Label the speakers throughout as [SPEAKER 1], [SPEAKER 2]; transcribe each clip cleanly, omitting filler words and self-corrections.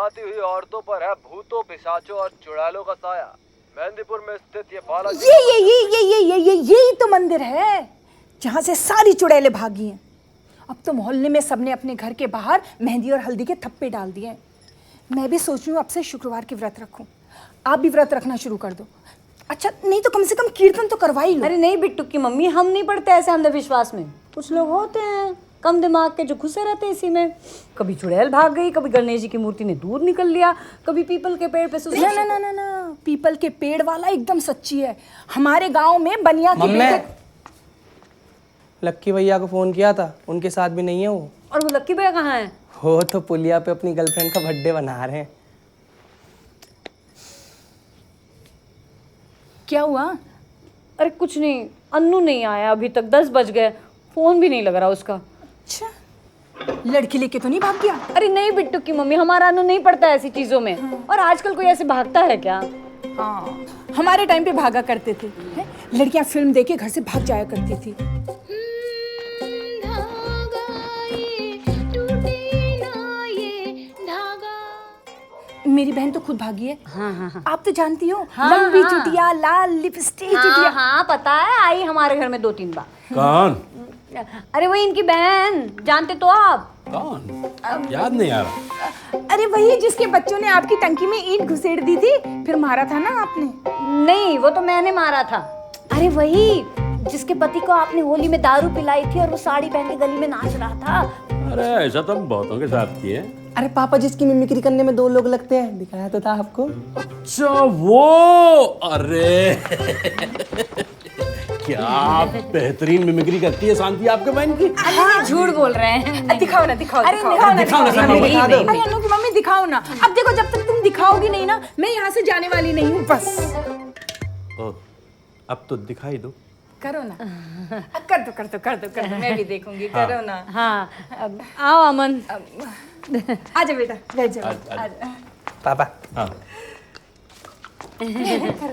[SPEAKER 1] शर्माती हुई औरतों पर है भूतों, पिशाचों और चुड़ैलों का साया। मेहंदीपुर में स्थित ये बालाजी
[SPEAKER 2] यही तो मंदिर है जहाँ से सारी चुड़ैलें भागी हैं। अब तो मोहल्ले में सबने अपने घर के बाहर मेहंदी और हल्दी के थप्पे डाल दिए हैं। मैं भी सोच रही हूँ अब से शुक्रवार की व्रत रखूं। आप भी व्रत रखना शुरू कर दो। अच्छा नहीं तो कम से कम कीर्तन तो करवा ही लो।
[SPEAKER 3] अरे नहीं बिट्टू की मम्मी, हम नहीं पढ़ते ऐसे अंधविश्वास में। कुछ लोग होते हैं कम दिमाग के जो घुसे रहते हैं इसी में। कभी चुड़ैल भाग गई, कभी गणेश जी की मूर्ति ने दूर निकल लिया, कभी पीपल के पेड़ पे
[SPEAKER 2] ना पीपल के पेड़ वाला एकदम सच्ची है। हमारे गांव में बनिया के बेटे
[SPEAKER 4] लक्की भैया को फोन किया था, उनके साथ भी नहीं है वो।
[SPEAKER 3] और वो लक्की भैया कहाँ है?
[SPEAKER 4] हो तो पुलिया पे अपनी गर्लफ्रेंड का बर्थडे बना रहे हैं।
[SPEAKER 2] क्या हुआ?
[SPEAKER 3] अरे कुछ नहीं, अन्नू नहीं आया अभी तक। 10 बज गए, फोन भी नहीं लग रहा उसका।
[SPEAKER 2] अच्छा लड़की लेके तो नहीं भाग गया?
[SPEAKER 3] अरे नहीं बिट्टू की मम्मी, हमारा अन्नू नहीं पड़ता ऐसी चीजों में। और आजकल कोई ऐसे भागता है क्या?
[SPEAKER 2] हाँ हमारे टाइम पे भागा करते थे। लड़कियां फिल्म देख के घर से भाग जाया करती थी। मेरी बहन तो खुद भागी है।
[SPEAKER 3] हाँ।
[SPEAKER 2] आप तो जानती हो, लंबी चुटिया, लाल लिपस्टिक चुटिया।
[SPEAKER 3] हाँ पता है, आई हमारे घर में 2-3 बार।
[SPEAKER 5] कौन?
[SPEAKER 3] अरे वही इनकी बहन, जानते तो आप?
[SPEAKER 5] कौन? याद नहीं आ रहा।
[SPEAKER 2] अरे वही जिसके बच्चों ने आपकी टंकी में ईंट घुसेड़ दी थी, फिर मारा था ना आपने।
[SPEAKER 3] नहीं, वो तो मैंने मारा था। अरे वही जिसके पति को आपने होली में दारू पिलाई थी और वो साड़ी पहन के गली में नाच रहा था।
[SPEAKER 5] अरे ऐसा तो हम बहुतों के साथ किए।
[SPEAKER 4] अरे पापा जिसकी मिमिक्री करने में 2 लोग लगते हैं, दिखाया तो था आपको।
[SPEAKER 5] अच्छा वो, अरे क्या बेहतरीन मिमिक्री करती है शांति आपके बहन की।
[SPEAKER 3] अरे झूठ बोल रहे हैं।
[SPEAKER 2] दिखाओ ना दिखाओ।
[SPEAKER 3] अरे
[SPEAKER 2] दिखाओ
[SPEAKER 3] दिखाओ ना,
[SPEAKER 5] दिखाओ ना,
[SPEAKER 3] दिखाओ
[SPEAKER 5] दिखाओ
[SPEAKER 3] ना।
[SPEAKER 5] ना।
[SPEAKER 2] अरे अनु की मम्मी दिखाओ ना। अब देखो जब तक तुम दिखाओगी नहीं ना, मैं यहाँ से जाने वाली नहीं हूँ। बस
[SPEAKER 5] ओह, अब तो दिखाई दो।
[SPEAKER 2] करो ना। कर दो मैं भी देखूंगी। करो ना।
[SPEAKER 3] हाँ आओ अमन।
[SPEAKER 2] आजा बेटा, बैठ जाओ। आजा।
[SPEAKER 4] पापा
[SPEAKER 5] हाँ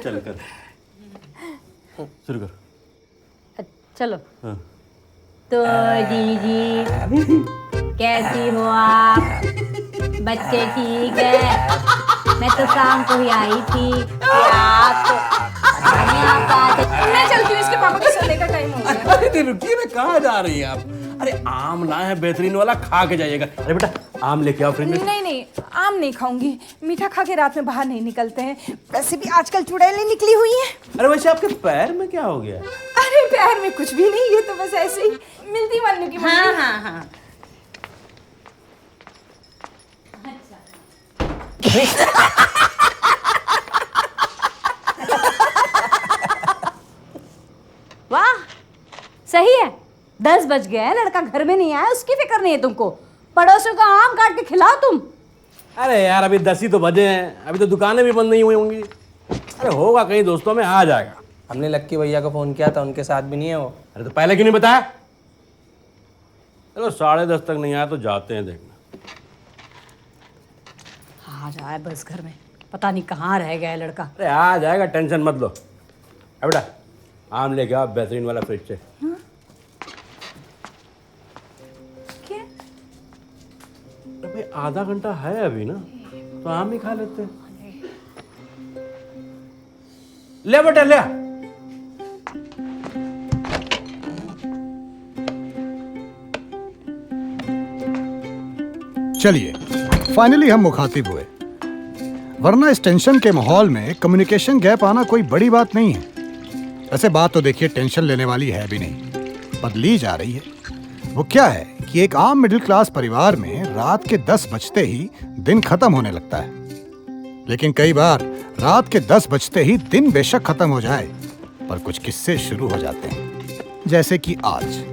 [SPEAKER 5] चल कर, शुरू कर।
[SPEAKER 3] चलो।
[SPEAKER 5] हाँ।
[SPEAKER 3] तो दीदी कैसी हो आप? बच्चे ठीक है? मैं तो शाम को ही आई थी।
[SPEAKER 2] मैं चलती हूँ, इसके पापा के सोने का टाइम हो गया।
[SPEAKER 5] अरे रुकिए ना, कहाँ जा रही हैं आप? अरे आम लाए हैं बेहतरीन वाला, खा के जाइएगा। अरे बेटा आम लेके आओ फ्रिज में।
[SPEAKER 2] नहीं आम नहीं खाऊंगी। मीठा खा के रात में बाहर नहीं निकलते हैं। वैसे भी आजकल चुड़ैलें निकली हुई हैं।
[SPEAKER 5] अरे वैसे आपके पैर में क्या हो गया?
[SPEAKER 2] अरे पैर में कुछ भी नहीं, ये तो बस ऐसे ही मिलती मन्नू की मम्मी।
[SPEAKER 3] हाँ। वाह सही है। 10 बज गए हैं, लड़का घर में नहीं आया, उसकी फिक्र नहीं है तुमको। पड़ोसियों का आम काट के खिलाओ तुम।
[SPEAKER 5] अरे यार अभी 10 ही तो बजे हैं, अभी तो दुकानें भी बंद नहीं हुई होंगी। अरे होगा कहीं दोस्तों में, आ जाएगा।
[SPEAKER 4] हमने लक्की भैया को फोन किया था, उनके साथ भी नहीं है वो।
[SPEAKER 5] अरे तो पहले क्यों नहीं बताया? चलो 10:30 तक नहीं आया तो जाते हैं देखना।
[SPEAKER 3] आ जाए बस घर में, पता नहीं कहाँ रह गया है लड़का।
[SPEAKER 5] अरे आ जाएगा, टेंशन मत लो। अब बेटा आम लेके आओ बेहतरीन वाला फ्रिज से।
[SPEAKER 2] क्या?
[SPEAKER 5] अबे आधा घंटा है अभी ना, तो आम ही खा लेते हैं। ले बेटा ले।
[SPEAKER 6] चलिए फाइनली हम मुखातिब हुए, वरना इस टेंशन के माहौल में कम्युनिकेशन गैप आना कोई बड़ी बात नहीं है। वैसे बात तो देखिए टेंशन लेने वाली है भी नहीं, पर ली जा रही है। वो क्या है कि एक आम मिडिल क्लास परिवार में रात के 10 बजते ही दिन खत्म होने लगता है। लेकिन कई बार रात के 10 बजते ही दिन बेशक खत्म हो जाए, पर कुछ किस्से शुरू हो जाते हैं। जैसे कि आज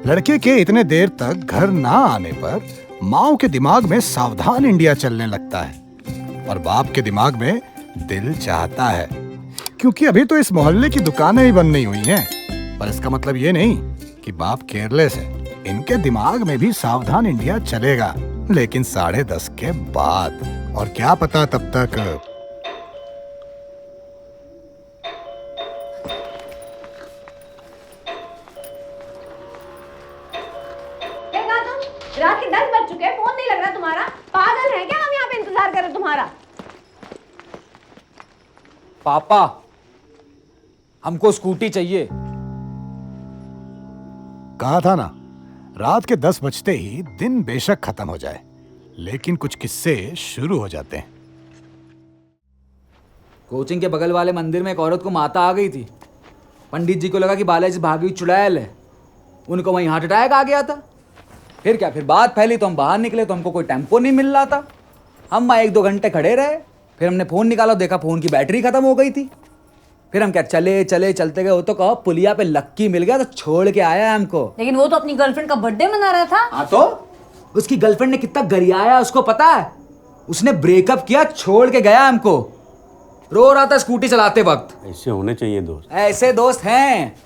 [SPEAKER 6] लड़के के इतने देर तक घर ना आने पर माँ के दिमाग में सावधान इंडिया चलने लगता है और बाप के दिमाग में दिल चाहता है, क्योंकि अभी तो इस मोहल्ले की दुकानें ही बंद नहीं हुई हैं। पर इसका मतलब ये नहीं कि बाप केयरलेस है। इनके दिमाग में भी सावधान इंडिया चलेगा, लेकिन 10:30 के बाद। और क्या पता तब तक
[SPEAKER 3] रात के 10 बज चुके हैं, फोन नहीं लग रहा तुम्हारा। पागल है क्या? हम यहाँ पे इंतजार कर रहे, तुम्हारा?
[SPEAKER 7] पापा, हमको स्कूटी चाहिए।
[SPEAKER 6] कहा था ना, रात के 10 बजते ही दिन बेशक खत्म हो जाए, लेकिन कुछ किस्से शुरू हो जाते हैं।
[SPEAKER 7] कोचिंग के बगल वाले मंदिर में एक औरत को माता आ गई थी। पंडित जी को लगा कि बालाजी भागी चुड़ैल है, उनको वहीं हार्ट अटैक आ गया था। फिर क्या, फिर बात फैली तो हम बाहर निकले तो हमको कोई टेम्पो नहीं मिल रहा था। हम वहाँ 1-2 घंटे खड़े रहे, फिर हमने फ़ोन निकाला, देखा फ़ोन की बैटरी खत्म हो गई थी। फिर हम क्या चलते गए, वो तो कहो पुलिया पे लक्की मिल गया तो छोड़ के आया हमको।
[SPEAKER 3] लेकिन वो तो अपनी गर्लफ्रेंड का बर्थडे मना रहा था।
[SPEAKER 7] हाँ तो उसकी गर्लफ्रेंड ने कितना गरियाया उसको पता है? उसने ब्रेकअप किया, छोड़ के गया हमको। रो रहा था स्कूटी चलाते वक्त।
[SPEAKER 5] ऐसे होने चाहिए दोस्त।
[SPEAKER 7] ऐसे दोस्त हैं,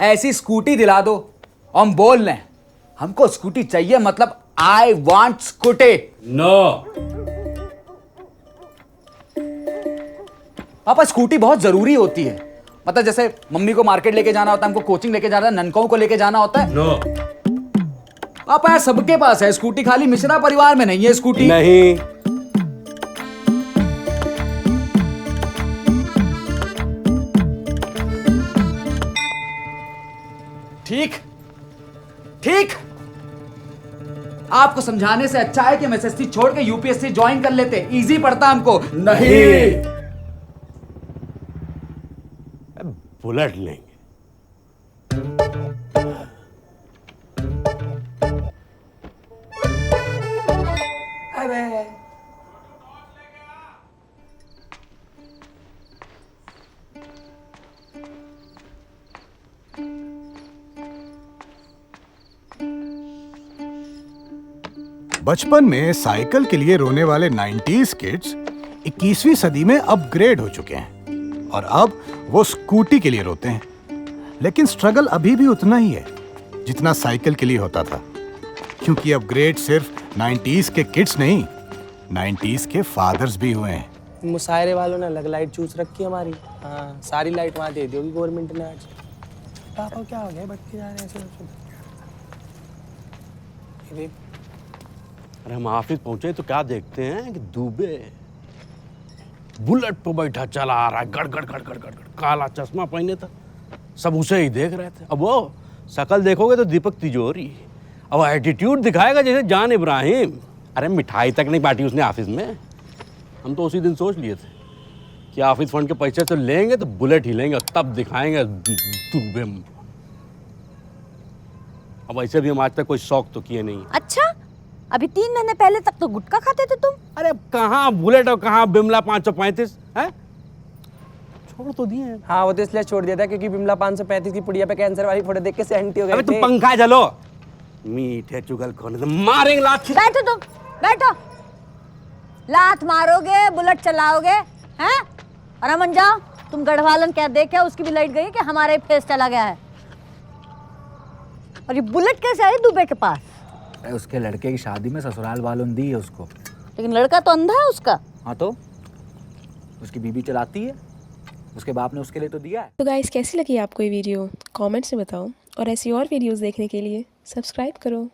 [SPEAKER 7] ऐसी स्कूटी दिला दो। हम बोल रहे हैं हमको स्कूटी चाहिए, मतलब आई वांट स्कूटी।
[SPEAKER 5] नो।
[SPEAKER 7] पापा स्कूटी बहुत जरूरी होती है, मतलब जैसे मम्मी को मार्केट लेके जाना होता है, हमको कोचिंग लेके जाना है, ननकों को लेके जाना होता है।
[SPEAKER 5] नो।
[SPEAKER 7] पापा यार सबके पास है स्कूटी, खाली मिश्रा परिवार में नहीं है स्कूटी।
[SPEAKER 5] नहीं।
[SPEAKER 7] ठीक ठीक, आपको समझाने से अच्छा है कि हम एसएससी छोड़ के यूपीएससी ज्वाइन कर लेते, इजी पड़ता हमको। नहीं,
[SPEAKER 5] बुलेट लेंगे।
[SPEAKER 6] बचपन में साइकिल के लिए रोने वाले 90s किड्स 21वीं सदी में अपग्रेड हो चुके हैं और अब वो स्कूटी के लिए रोते हैं। लेकिन स्ट्रगल अभी भी उतना ही है जितना साइकिल के लिए होता था, क्योंकि अपग्रेड सिर्फ 90s के किड्स नहीं, 90s के फादर्स भी हुए हैं।
[SPEAKER 4] मुशायरे वालों ने अलग लाइट चूस रखी है हमारी। हाँ, सारी लाइट वहाँ दे दी होगी गवर्नमेंट ने आज। पापा क्या हो गया, बटके जा रहे हैं ऐसे।
[SPEAKER 5] अरे हम ऑफिस पहुंचे तो क्या देखते हैं कि दुबे बुलेट पर बैठा चला आ रहा है, गड़ गड़ गड़ गड़ गड़ गड़, काला चश्मा पहने था, सब उसे ही देख रहे थे। अब वो शकल देखोगे तो दीपक तिजोरी, अब एटीट्यूड दिखाएगा जैसे जान इब्राहिम। अरे मिठाई तक नहीं बांटी उसने ऑफिस में। हम तो उसी दिन सोच लिए थे कि ऑफिस फंड के पैसे तो लेंगे तो बुलेट ही लेंगे, तब दिखाएंगे दुबे। अब ऐसे भी हम आज तक कोई शौक तो किए नहीं।
[SPEAKER 3] अच्छा, अभी 3 महीने पहले तक तो गुटखा खाते थे तुम।
[SPEAKER 5] अरे कहाँ बुलेट और कहाँ बिमला 535 है, छोड़ तो दिए।
[SPEAKER 4] हाँ, वो तो इसलिए छोड़ दिया था क्योंकि बिमला 535 की पुड़िया पे कैंसर वाली फोटो देख के सेंटी हो गए
[SPEAKER 5] अबे तू
[SPEAKER 4] थे।
[SPEAKER 5] पंखा चलो, मीठे चुगल खोने तो मारेंगे लात।
[SPEAKER 3] बैठो तुम, बैठो। लात मारोगे, बुलेट चलाओगे, हैं? और अमन जाओ, तुम गढ़वालन क्या देखे, उसकी भी लाइट गई कि हमारा ही फेस चला गया है। और ये बुलेट कैसे आई दुबे के पास?
[SPEAKER 7] उसके लड़के की शादी में ससुराल वालों ने दी है उसको।
[SPEAKER 3] लेकिन लड़का तो अंधा है उसका।
[SPEAKER 7] हाँ तो उसकी बीबी चलाती है, उसके बाप ने उसके लिए तो दिया है।
[SPEAKER 8] तो गाइस, कैसी लगी आपको ये वीडियो? कमेंट्स में बताओ और ऐसी और वीडियोस देखने के लिए सब्सक्राइब करो।